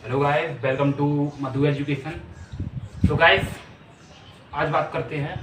Hello guys, welcome to Madhu Education. तो guys, आज बात करते हैं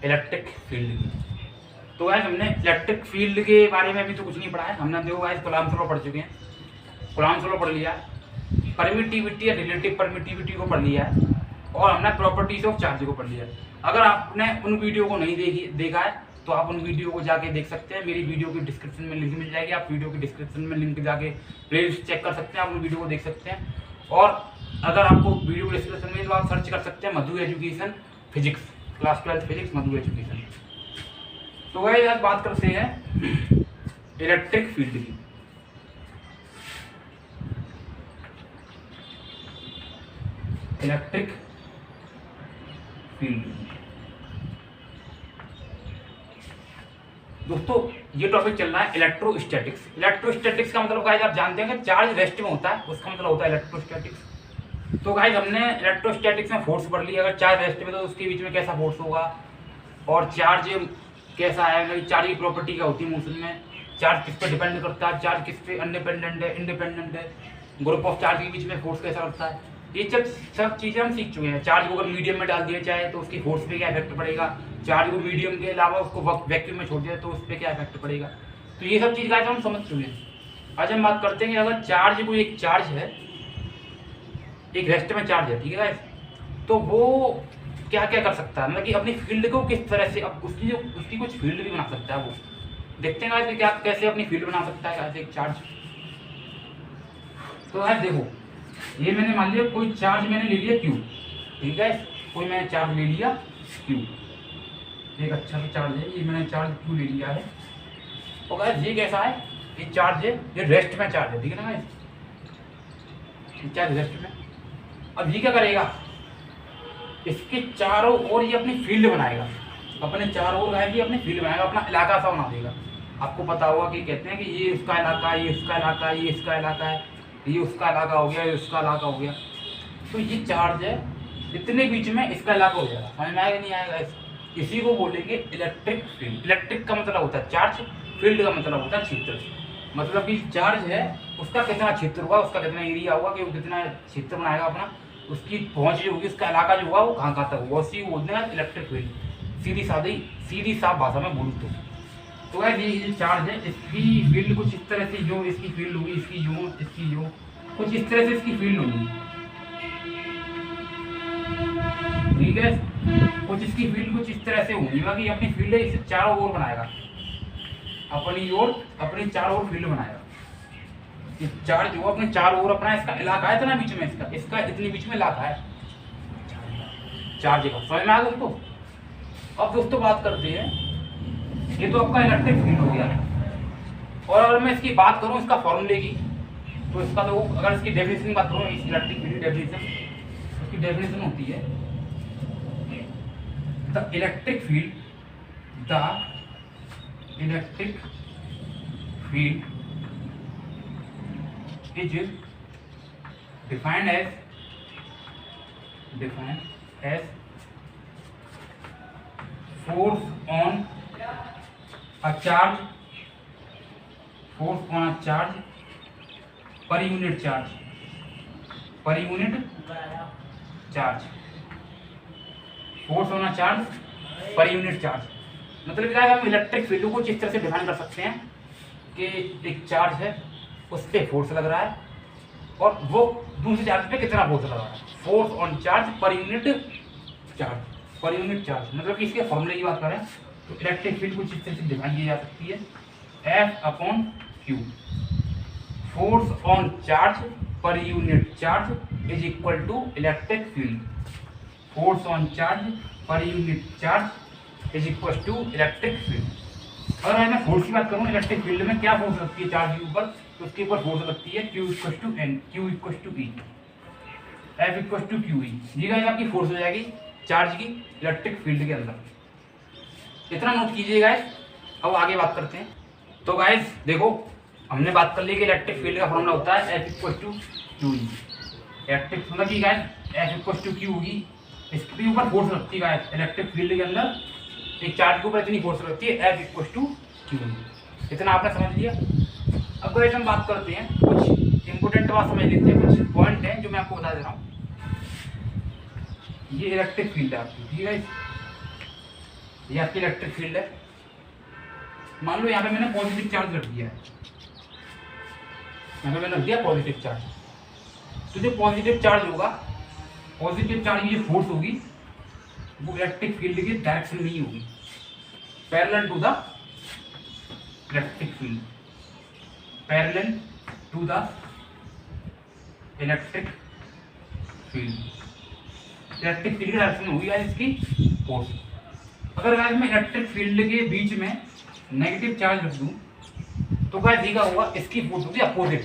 इलेक्ट्रिक फील्ड की। तो गाइस, हमने इलेक्ट्रिक फील्ड के बारे में अभी तो कुछ नहीं पढ़ा है। हमने देखो गाइस कूलाम्ब लॉ पढ़ चुके हैं, कूलाम्ब लॉ पढ़ लिया, परमिटिविटी या रिलेटिव परमिटिविटी को पढ़ लिया है और हमने प्रॉपर्टीज ऑफ चार्ज को पढ़ लिया है। अगर आपने उन वीडियो को नहीं देखा है तो आप उन वीडियो को जाके देख सकते हैं। मेरी वीडियो की डिस्क्रिप्शन में लिंक मिल जाएगी, आप वीडियो की डिस्क्रिप्शन में लिंक जाके प्लेलिस्ट चेक कर सकते हैं, आप उन वीडियो को देख सकते हैं। और अगर आपको वीडियो की डिस्क्रिप्शन में तो आप सर्च कर सकते हैं मधु एजुकेशन फिजिक्स, क्लास 12 फिजिक्स मधु एजुकेशन। तो वही आज बात करते हैं इलेक्ट्रिक फील्ड की। इलेक्ट्रिक फील्ड दोस्तों, ये टॉपिक चल रहा है इलेक्ट्रोस्टैटिक्स। इलेक्ट्रोस्टैटिक्स का मतलब गाइस आप जानते हैं कि चार्ज रेस्ट में होता है, उसका मतलब होता है इलेक्ट्रोस्टैटिक्स। तो गाइस हमने इलेक्ट्रोस्टैटिक्स में फोर्स पढ़ लिया। अगर चार्ज रेस्ट में तो उसके बीच में कैसा फोर्स होगा और चार्ज कैसा है, मतलब चार्ज की प्रॉपर्टी क्या होती है मोशन में, चार्ज किस पे डिपेंड करता है, चार्ज किस पे इंडिपेंडेंट है, ग्रुप ऑफ चार्ज के बीच में फोर्स कैसा लगता है, ये सब चीज़ें हम सीख चुके हैं। चार्ज को अगर मीडियम में डाल दिया जाए तो उसकी फोर्स पे क्या इफेक्ट पड़ेगा, चार्ज को मीडियम के अलावा उसको वैक्यूम में छोड़ दिया तो उस पर क्या इफेक्ट पड़ेगा। तो ये सब चीज़ का हम समझ चुके हैं। आज हम बात करते हैं कि अगर चार्ज कोई एक चार्ज है, एक रेस्ट में चार्ज है, ठीक है गाइस, तो वो क्या क्या कर सकता है, मतलब कि अपनी फील्ड को किस तरह से, अब उसकी कुछ फील्ड भी बना सकता है। वो देखते हैं गाइस कि क्या कैसे अपनी फील्ड बना सकता है ऐसे एक चार्ज। तो गाइस देखो, ये मैंने मान लिया कोई चार्ज मैंने ले लिया Q, ठीक है, कोई मैंने चार्ज ले लिया Q, एक अच्छा सा चार्ज है, ये मैंने चार्ज Q ले लिया है। और गाइस ये कैसा है, ये चार्ज है, ये रेस्ट में चार्ज है, ठीक है ना गाइस, ये चार्ज रेस्ट में। अब ये क्या करेगा, इसके चारों ओर ये अपनी फील्ड बनाएगा, अपने चारों ओर गाइस ये अपनी फील्ड बनाएगा, अपना इलाका सा बना देगा। आपको पता होगा कि कहते हैं कि ये उसका इलाका है, ये इसका इलाका है, ये इसका इलाका है, ये उसका इलाका हो गया, ये उसका इलाका हो गया। तो ये चार्ज है, इतने बीच में इसका इलाका हो जाएगा। समझ में आएगा नहीं आएगा, इसी को बोलेंगे इलेक्ट्रिक फील्ड। इलेक्ट्रिक का मतलब होता है चार्ज, फील्ड का मतलब होता है क्षेत्र। मतलब कि चार्ज है, उसका कितना क्षेत्र होगा, उसका कितना एरिया होगा, कि वो कितना क्षेत्र बनाएगा अपना, उसकी पहुँच जो होगी, उसका इलाका जो होगा वो कहाँ कहाँ तक होगा, उसी को बोलते हैं इलेक्ट्रिक फील्ड। सीधी साफ भाषा में बोलूँ तो गाइस ये चार्ज है, इसकी फील्ड कुछ इस तरह से, जो इसकी फील्ड होगी, इसकी जो कुछ इस तरह से इसकी फील्ड होगी, ठीक है, कुछ इसकी फील्ड कुछ इस तरह से होगी, कि अपनी फील्ड है इसे चारों ओर बनाएगा, अपनी चारों ओर फील्ड बनाएगा। ये चार्ज जो अपने चारों ओर अपना इसका इलाका है, इतना बीच में इसका इतने बीच में इलाका है चार्ज का। समझ में आ गया दोस्तों। अब दोस्तों बात करते हैं, ये तो आपका इलेक्ट्रिक फील्ड हो गया। और अगर मैं इसकी बात करूं इसका फॉर्मूले की, तो इसका तो अगर इसकी डेफिनेशन की बात करूं, इस इलेक्ट्रिक फील्ड डेफिनेशन, उसकी डेफिनेशन होती है the electric field is defined as force on a charge per unit charge force on a charge per unit charge। मतलब क्या है, हम इलेक्ट्रिक फील्ड को इस तरह से डिफाइन कर सकते हैं कि एक चार्ज है, उस पर फोर्स लग रहा है और वो दूसरे चार्ज पे कितना फोर्स लग रहा है, force on charge per unit charge. मतलब कि इसके फॉर्मूले की बात करें तो इलेक्ट्रिक फील्ड कुछ इस तरह से डिफाइन की जा सकती है, F/Q, force on charge per unit charge is equal to electric field. Force on charge per unit charge is equal to electric field. अगर मैं फोर्स की बात करूँ, इलेक्ट्रिक फील्ड में क्या फोर्स लगती है चार्ज के ऊपर, तो उसके ऊपर फोर्स लगती है Q = N, Q = E, F = QE। ये गाइस आपकी फोर्स हो जाएगी चार्ज की इलेक्ट्रिक फील्ड के अंदर। इतना नोट कीजिए गाइस। अब आगे बात करते हैं। तो गाइस देखो, हमने बात कर ली कि इलेक्ट्रिक फील्ड का फॉर्मूला होता है F = QE। इलेक्ट्रिक मतलब कि गाइस F = Q होगी, इसके ऊपर फोर्स लगती है गाइस इलेक्ट्रिक फील्ड के अंदर, एक चार्ज के ऊपर इतनी फोर्स लगती है, F = QE। इतना आपने समझ लिया। अब गाइस हम बात करते हैं कुछ इंपोर्टेंट बात समझ लेते हैं, कुछ पॉइंट है जो मैं आपको बता दे रहा हूँ। ये इलेक्ट्रिक फील्ड है आपकी, ठीक है, ये आपकी इलेक्ट्रिक फील्ड है। मान लो यहाँ पे मैंने पॉजिटिव चार्ज रख दिया है, यहाँ पे मैंने रख दिया पॉजिटिव चार्ज। तो जो पॉजिटिव चार्ज होगा, पॉजिटिव चार्ज की जो फोर्स होगी वो इलेक्ट्रिक फील्ड की डायरेक्शन में ही होगी, parallel to the electric field, parallel to the electric field. Electric field की डायरेक्शन होगी यार इसकी फोर्स। अगर गाइस मैं इलेक्ट्रिक फील्ड के बीच में नेगेटिव चार्ज रख दूं तो गाइस देखा होगा इसकी फोर्स होगी अपोजिट,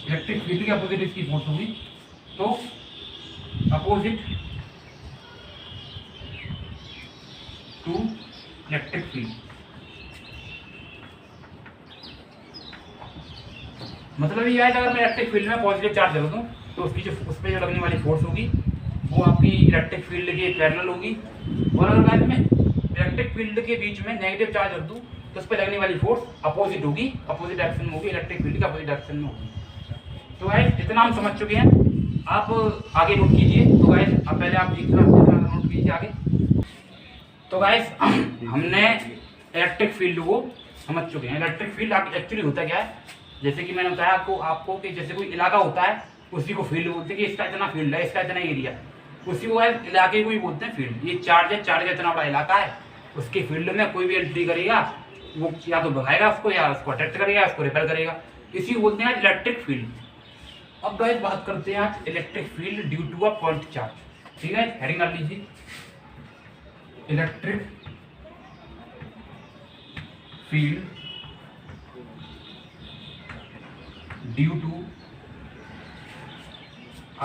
इलेक्ट्रिक फील्ड के अपोजिट इसकी फोर्स होगी। तो अपोजिट टू इलेक्ट्रिक फील्ड, मतलब ये है अगर मैं इलेक्ट्रिक फील्ड में पॉजिटिव चार्ज रख दूं तो उसकी जो उस पर जो लगने वाली फोर्स होगी वो आपकी इलेक्ट्रिक फील्ड के पैरेलल होगी। और अगर मैं इलेक्ट्रिक फील्ड के बीच में नेगेटिव चार्ज रख दूं तो उस पर लगने वाली फोर्स अपोजिट होगी, अपोजिट डायरेक्शन में होगी, इलेक्ट्रिक फील्ड के अपोजिट डायरेक्शन में होगी। तो गाइस इतना हम समझ चुके हैं, आप आगे नोट कीजिए। तो गाइस अब पहले आप इतना नोट कीजिए आगे। तो गाइस हमने इलेक्ट्रिक फील्ड को समझ चुके हैं। इलेक्ट्रिक फील्ड एक्चुअली होता क्या है, जैसे कि मैंने बताया आपको कि जैसे कोई इलाका होता है उसी को फील्ड बोलते हैं कि इसका इतना फील्ड है, इसका इतना एरिया, उसी को इलाके को ही बोलते हैं फील्ड। ये चार्ज है, चार्ज का इतना बड़ा इलाका है, उसके फील्ड में कोई भी एंट्री करेगा वो या तो भगाएगा उसको या उसको अट्रैक्ट करेगा, उसको रिपेल करेगा, इसी को बोलते हैं इलेक्ट्रिक फील्ड। अब गाइस बात करते हैं आज electric field due to a point charge. ठीक है, हेडिंग कर लीजिए, electric field due to a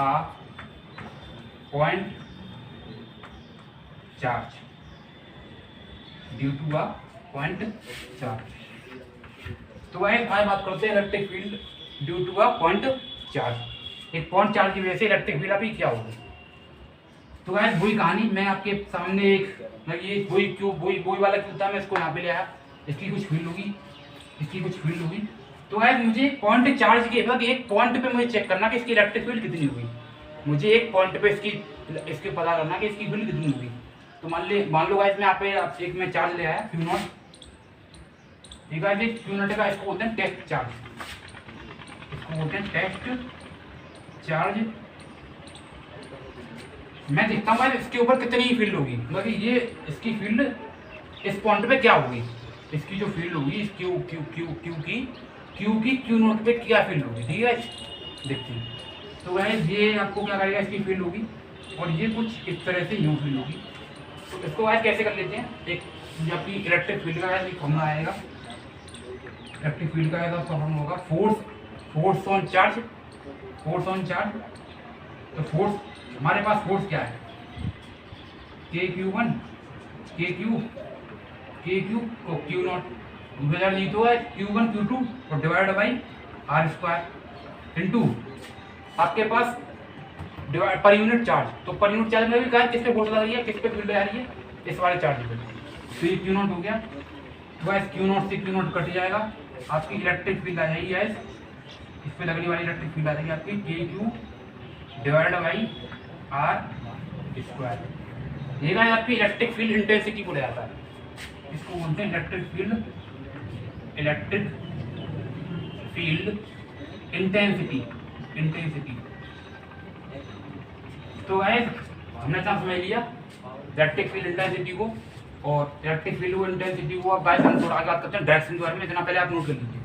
point charge, due to a point charge। तो वह आज बात करते हैं electric field due to a point charge। एक पॉइंट चार्ज की वजह से इलेक्ट्रिक फील्ड अभी क्या होगी। तो गाइस वही कहानी मैं आपके सामने ये वही क्यों वही वाला क्यों था, मैं इसको यहाँ पे ले आया, इसकी कुछ फील्ड होगी, इसकी कुछ फील्ड होगी। तो गाइस मुझे पॉइंट चार्ज के बाद एक पॉइंट पे मुझे चेक करना कि इसकी इलेक्ट्रिक फील्ड कितनी होगी, मुझे एक पॉइंट पे इसके पता करना कि इसकी फील्ड कितनी होगी। तो मान लो गाइस मैं यहाँ पे एक में चार्ज ले आया Q0, ठीक है, Q0 का इसको बोलते हैं टेस्ट चार्ज, इसको बोलते हैं टेस्ट चार्ज। मैं देखता हूँ इसके ऊपर कितनी फील्ड होगी, मतलब ये इसकी फील्ड इस पॉइंट पे क्या होगी, इसकी जो फील्ड होगी इस क्यू की Q0 पे क्या फील्ड होगी। ठीक है, देखते हैं। तो गाइस ये आपको क्या करेगा, इसकी फील्ड होगी और ये कुछ इस तरह से यूं फील्ड होगी। तो इसको गाइस कैसे कर लेते हैं, एक जो आपकी इलेक्ट्रिक फील्ड का एक फॉर्मूला आएगा, इलेक्ट्रिक फील्ड का ऐसा फॉर्मूला होगा force on charge, force on charge. तो फोर्स हमारे पास फोर्स क्या है, KQ1 KQ तो Q0 2000 तो है Q1 Q2 और डिवाइड बाई R² इनटू आपके पास डिवाइड पर यूनिट चार्ज। तो पर यूनिट चार्ज में भी क्या किस पे फोर्स लग रही है, किस पे फील्ड आ रही है, इस वाले चार्ज पे। तो ये Q0 हो गया, तो गाइस Q0 से Q0 कट जाएगा, आपकी इलेक्ट्रिक फील्ड आ जाएगी गाइस, इस पे लगने वाली इलेक्ट्रिक फील्ड आ जाएगी आपकी KQ डिवाइड बाई R²। ये गाइस आपकी इलेक्ट्रिक फील्ड इंटेंसिटी को ले जाता है, इसको बोलते हैं इलेक्ट्रिक फील्ड इंटेंसिटी। तो गाइस हमने सब समझ लिया इलेक्ट्रिक फील्ड इंटेंसिटी को और इलेक्ट्रिक फील्ड को इंटेंसिटी को। अब गाइस हम थोड़ा आगे बात करते हैं डायरेक्शन के बारे में, इतना पहले आप नोट कर लीजिए।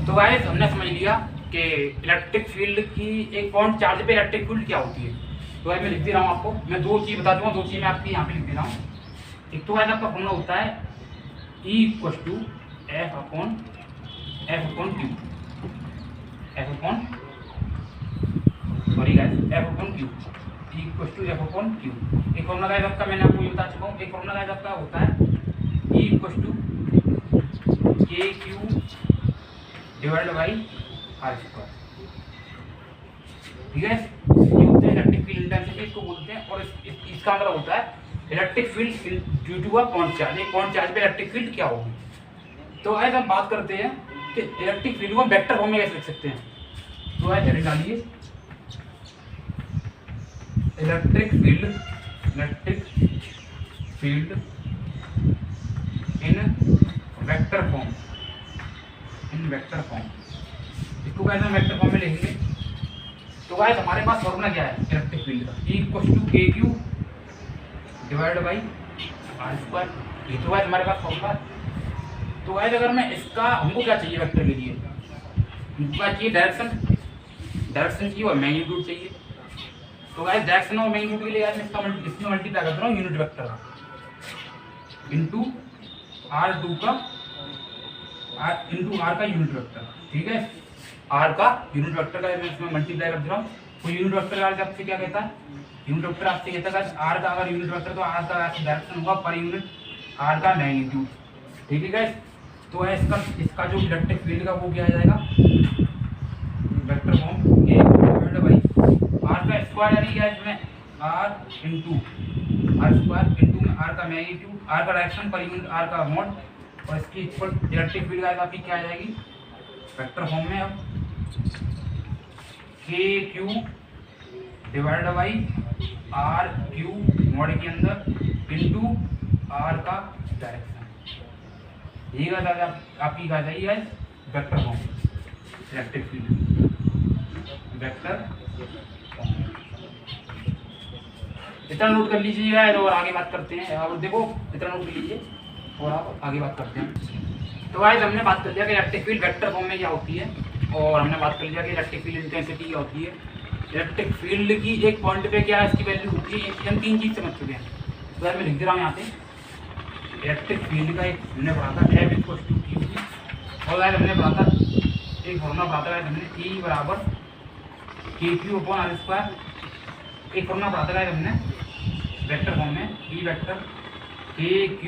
तो गाइस हमने समझ लिया कि इलेक्ट्रिक फील्ड की एक पॉइंट चार्ज पे इलेक्ट्रिक फील्ड क्या होती है। तो गाइस मैं लिख दे रहा हूँ आपको, मैं दो चीज़ बता दूंगा, दो चीज़ मैं आपकी यहाँ पे लिख दे रहा हूँ। एक तो गाइस आपका फॉर्मूला होता है E = F upon Q, F upon Q, E = F upon Q। एक फॉर्मूला गाइस आपका मैंने आपको ये बता चुका हूँ। एक फॉर्मूला गाइस आपका होता है E = KQ divide by R²। ठीक है, ये होते हैं इलेक्ट्रिक फील्ड इंटेंसिटी, इसको बोलते हैं। और इसका मतलब होता है electric field due to a point charge, एक पॉइंट चार्ज पे इलेक्ट्रिक फील्ड क्या होगी। तो आज हम बात करते हैं कि इलेक्ट्रिक फील्ड को वेक्टर फॉर्म में कैसे लिख सकते हैं। तो है हेडिंग डालिए electric field in vector form. इसको कैसे हम वेक्टर फॉर्म में लिखेंगे? तो गाइस हमारे पास फॉर्मूला क्या है इलेक्ट्रिक फील्ड का? E = kq divide by r square. ये तो गाइस हमारे पास फॉर्मूला है। तो गाइस अगर मैं इसका, हमको क्या चाहिए वेक्टर के लिए? हमको क्या चाहिए? डायरेक्शन चाहिए और मैग्नीट्यूड चाहिए। तो गाइस डायरेक्शन और मैग्नीट्यूड के लिए यार मैं इसमें मल्टीप्लाई कर रहा हूँ यूनिट वेक्टर का इंटू r2 का r का यूनिट वेक्टर। ठीक है, r का यूनिट वेक्टर का मैं इसमें मल्टीप्लाई कर दे रहा हूँ। तो यूनिट वेक्टर आपसे क्या कहता है? यूनिट वेक्टर आपसे कहता है r का अगर यूनिट वेक्टर तो r का डायरेक्शन होगा पर यूनिट r का मैग्नीट्यूड। ठीक है गाइस, तो है इसका जो इलेक्ट्रिक फील्ड का वो क्या आ जाएगा vector form a divide by r का स्क्वायर, यानी क्या है इसमें r into r square into में r का मैग्नीट्यूड, r का डायरेक्शन पर यूनिट r का मोड, और इसकी इक्वल इलेक्ट्रिक फील्ड आपकी क्या आ जाएगी वेक्टर फॉर्म में? अब kq divide by r Q mode के अंदर इंटू r का डायरेक्शन। ये आपकी कहा जाएगी vector form electric field vector form. इतना नोट कर लीजिएगा और आगे बात करते हैं। और देखो इतना नोट कर लीजिए और आप आगे बात करते हैं। तो गाइस हमने बात कर लिया कि इलेक्ट्रिक फील्ड वेक्टर फॉर्म में क्या होती है, और हमने बात कर लिया कि इलेक्ट्रिक फील्ड इंटेंसिटी क्या होती है। इलेक्ट्रिक फील्ड की एक पॉइंट पे क्या है इसकी वैल्यू होती है, हम 3 चीज़ समझ चुके हैं। तो मैं लिख दे रहा हूँ यहाँ पे इलेक्ट्रिक फील्ड का एक हमने पढ़ा था F = Q, और गाइस हमने पढ़ा था एक फॉर्मूला पढ़ा था हमने E = kq/r²। एक फॉर्मूला पढ़ा था गाइस हमने वेक्टर फॉर्म में E वेक्टर kq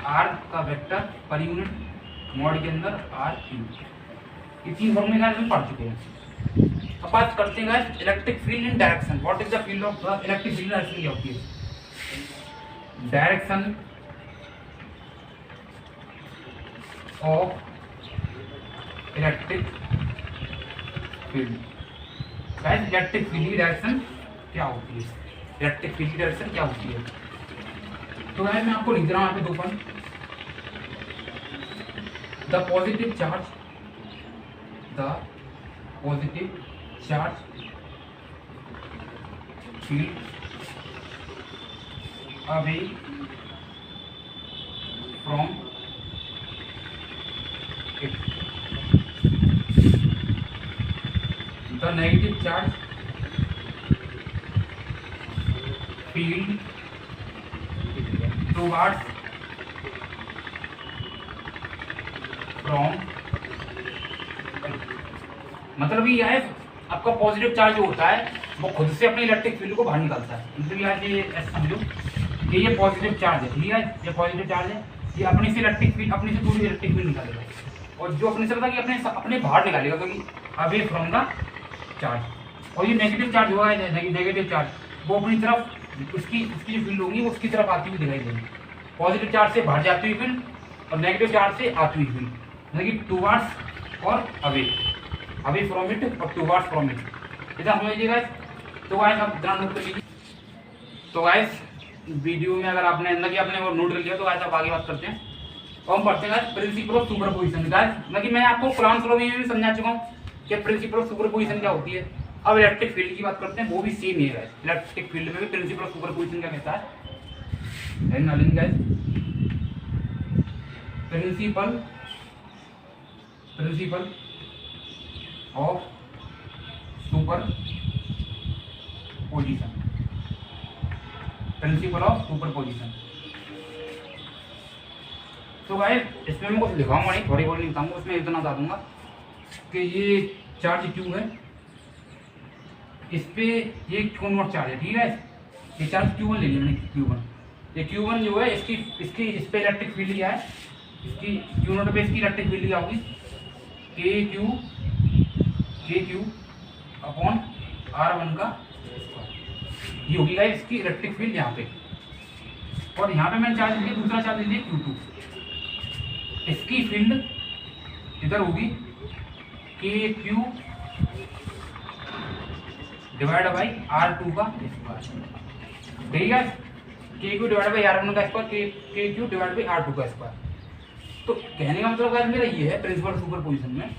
r का वेक्टर पर यूनिट मोड के अंदर r क्यूब। ये 3 फॉर्मूले गाइस हम पढ़ चुके हैं। अब बात करते हैं guys electric field in direction. What is the field of electric field? Direction क्या होती है? Direction of electric field. Guys electric field की डायरेक्शन क्या होती है? इलेक्ट्रिक फील्ड की डायरेक्शन क्या होती है? तो गाइस मैं आपको लिख रहा हूँ यहाँ पे 2 point. The positive charge field away from it, the negative charge field towards from. मतलब ये है आपका पॉजिटिव चार्ज जो होता है वो खुद से अपने इलेक्ट्रिक फील्ड को बाहर निकालता है। मतलब यार ये ऐसा समझो कि ये पॉजिटिव चार्ज है, ठीक है, ये पॉजिटिव चार्ज है, ये अपने से इलेक्ट्रिक फील्ड, अपने से दूर इलेक्ट्रिक फील्ड निकालेगा, और जो अपने से पता कि अपने बाहर निकालेगा क्योंकि अवे फ्रॉम द चार्ज। और ये नेगेटिव चार्ज होगा, नेगेटिव चार्ज वो अपनी तरफ उसकी जो फील्ड होगी वो उसकी तरफ आती हुई दिखाई देगी। पॉजिटिव चार्ज से बाहर जाती हुई फील्ड और नेगेटिव चार्ज से आती हुई फील्ड, मतलब कि टुवर्ड्स और अवे फ्रॉम इट और टुवर्ड्स फ्रॉम इट। इतना समझ लीजिए गाइस। तो गाइस आप ध्यान नोट कर लीजिए। तो गाइस वीडियो में अगर आपने अंदर आपने वो नोट कर लिया तो गाइस आप आगे बात करते हैं और हम पढ़ते हैं guys principle of superposition. Guys मतलब मैं आपको कुरान फ्लो में भी समझा चुका हूँ कि प्रिंसिपल ऑफ सुपरपोजिशन क्या होती है। अब इलेक्ट्रिक फील्ड की बात करते हैं, वो भी सेम ही है गाइस। इलेक्ट्रिक फील्ड में भी प्रिंसिपल ऑफ सुपरपोजिशन क्या कहता है guys? Principle of superposition, principle of superposition. तो गाइस इसमें मैं कुछ लिखाऊंगा नहीं, थोड़ी बहुत लिखता हूँ, उसमें इतना बता दूंगा कि ये चार्ज क्यू है, इस पे ये Q0 चार्ज है, ठीक है। ये चार्ज Q1 ले लिया मैंने, Q1। ये Q1 जो है इसकी इस पे इलेक्ट्रिक फील्ड क्या है, इसकी Q0 पे इसकी इलेक्ट्रिक फील्ड क्या होगी? KQ अपॉन R1 का ये होगी गाइस इसकी इलेक्ट्रिक फील्ड यहाँ पे। और यहाँ पे मैंने चार्ज लिया, दूसरा चार्ज लिया Q2, इसकी फील्ड इधर होगी KQ डिवाइड बाई R2 का स्क्वायर, ठीक है। Q डिवाइड बाई R1 का square, Q divide by R2 का स्क्वायर। तो कहने का मतलब मेरा ये है प्रिंसिपल सुपरपोजिशन में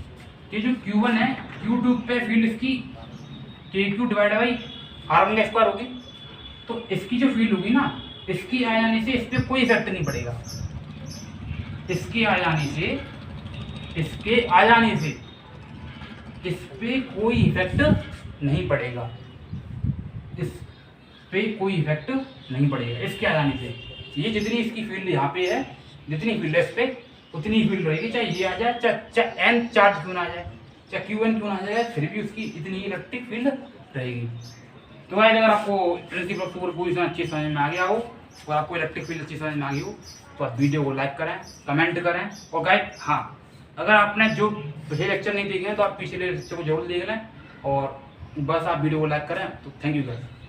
कि जो Q1 है Q2 पे फील्ड इसकी KQ डिवाइड बाई R1 का स्क्वायर होगी। तो इसकी जो फील्ड होगी ना, इसकी आ जाने से इस पर कोई इफेक्ट नहीं पड़ेगा। इसके आ जाने से इस पे कोई इफेक्ट नहीं पड़ेगा। इस पे कोई इफेक्ट नहीं पड़ेगा इसके आ जाने से। ये जितनी इसकी फील्ड यहाँ पे है, जितनी फील्ड है इस पे उतनी ही फील्ड रहेगी, चाहे ये आ जाए, चाहे n चार्ज क्यों ना आ जाए, चाहे Q1 क्यों ना आ जाए, फिर भी उसकी इतनी ही इलेक्ट्रिक फील्ड रहेगी। तो गाइस अगर आपको प्रिंसिपल ऑफ सुपरपोजिशन अच्छी समझ में आ गया हो और आपको इलेक्ट्रिक फील्ड अच्छी समझ में आ गई हो तो आप वीडियो को लाइक करें, कमेंट करें। और गाइस हाँ, अगर आपने जो पिछले लेक्चर नहीं देखे हैं तो आप पिछले लेक्चर को जरूर देख लें और बस आप वीडियो को लाइक करें। तो थैंक यू गाइस।